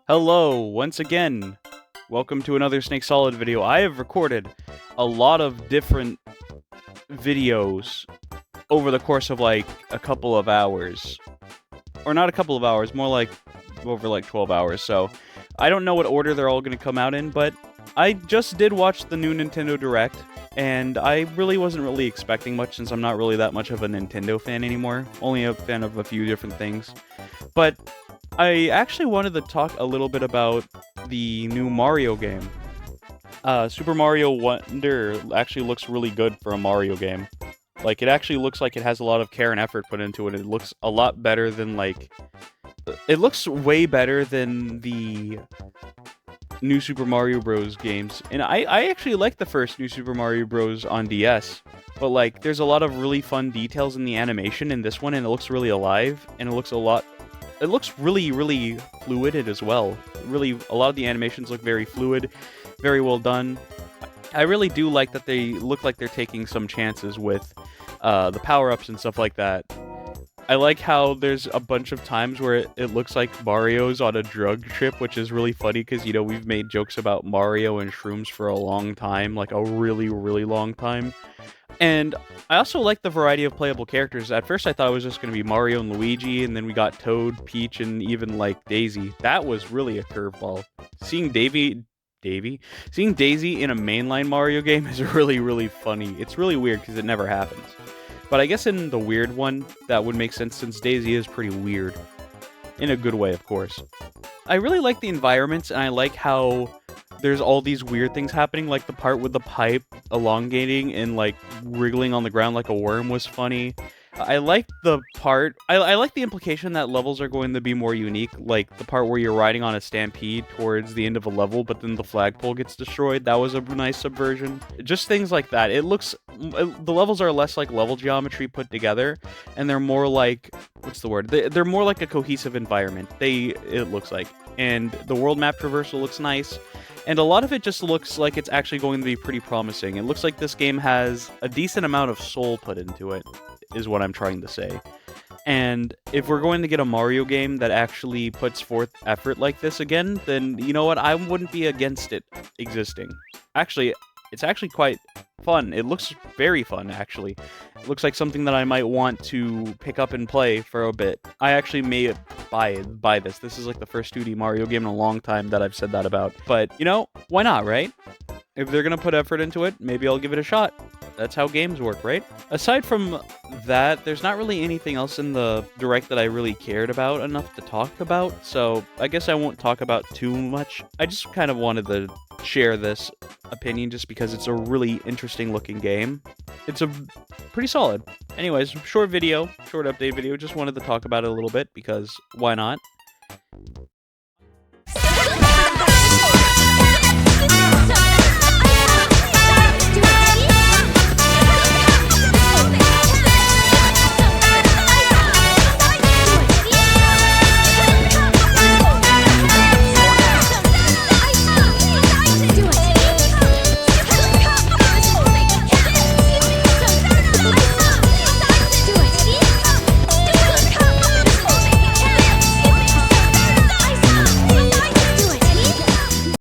Hello, once again. Welcome to another Snake Solid video. I have recorded a lot of different videos over the course of like a couple of hours. Or not a couple of hours, more like over like 12 hours. So I don't know what order they're all going to come out in, but I just did watch the new Nintendo Direct, and I really wasn't really expecting much since I'm not really that much of a Nintendo fan anymore. Only a fan of a few different things. But I actually wanted to talk a little bit about the new Mario game. Super Mario Wonder actually looks really good for a Mario game. Like, it actually looks like it has a lot of care and effort put into it. It looks a lot better than, like... It looks way better than the new Super Mario Bros. Games. And I actually like the first new Super Mario Bros. On DS. But, like, there's a lot of really fun details in the animation in this one, and it looks really alive, and it looks really, really fluid as well. Really, a lot of the animations look very fluid, very well done. I really do like that they look like they're taking some chances with the power-ups and stuff like that. I like how there's a bunch of times where it looks like Mario's on a drug trip, which is really funny because, you know, we've made jokes about Mario and shrooms for a long time, like a really, really long time. And I also like the variety of playable characters. At first I thought it was just going to be Mario and Luigi, and then we got Toad, Peach, and even, like, Daisy. That was really a curveball. Seeing Seeing Daisy in a mainline Mario game is really, really funny. It's really weird because it never happens. But I guess in the weird one, that would make sense since Daisy is pretty weird. In a good way, of course. I really like the environments, and I like how there's all these weird things happening, like the part with the pipe elongating and, like, wriggling on the ground like a worm was funny. I like the part... I like the implication that levels are going to be more unique, like the part where you're riding on a stampede towards the end of a level, but then the flagpole gets destroyed. That was a nice subversion. Just things like that. It looks... The levels are less like level geometry put together, and they're more like... What's the word? They're more like a cohesive environment. It looks like. And the world map traversal looks nice. And a lot of it just looks like it's actually going to be pretty promising. It looks like this game has a decent amount of soul put into it, is what I'm trying to say. And if we're going to get a Mario game that actually puts forth effort like this again, then you know what? I wouldn't be against it existing. Actually, it's actually quite fun. It looks very fun, actually. It looks like something that I might want to pick up and play for a bit. I actually may buy this. This is like the first 2D Mario game in a long time that I've said that about. But, you know, why not, right? If they're gonna put effort into it, maybe I'll give it a shot. That's how games work, right? Aside from that, there's not really anything else in the Direct that I really cared about enough to talk about, so I guess I won't talk about too much. I just kind of wanted to share this opinion just because it's a really interesting looking game. It's a pretty solid. Anyways, short update video, just wanted to talk about it a little bit because why not?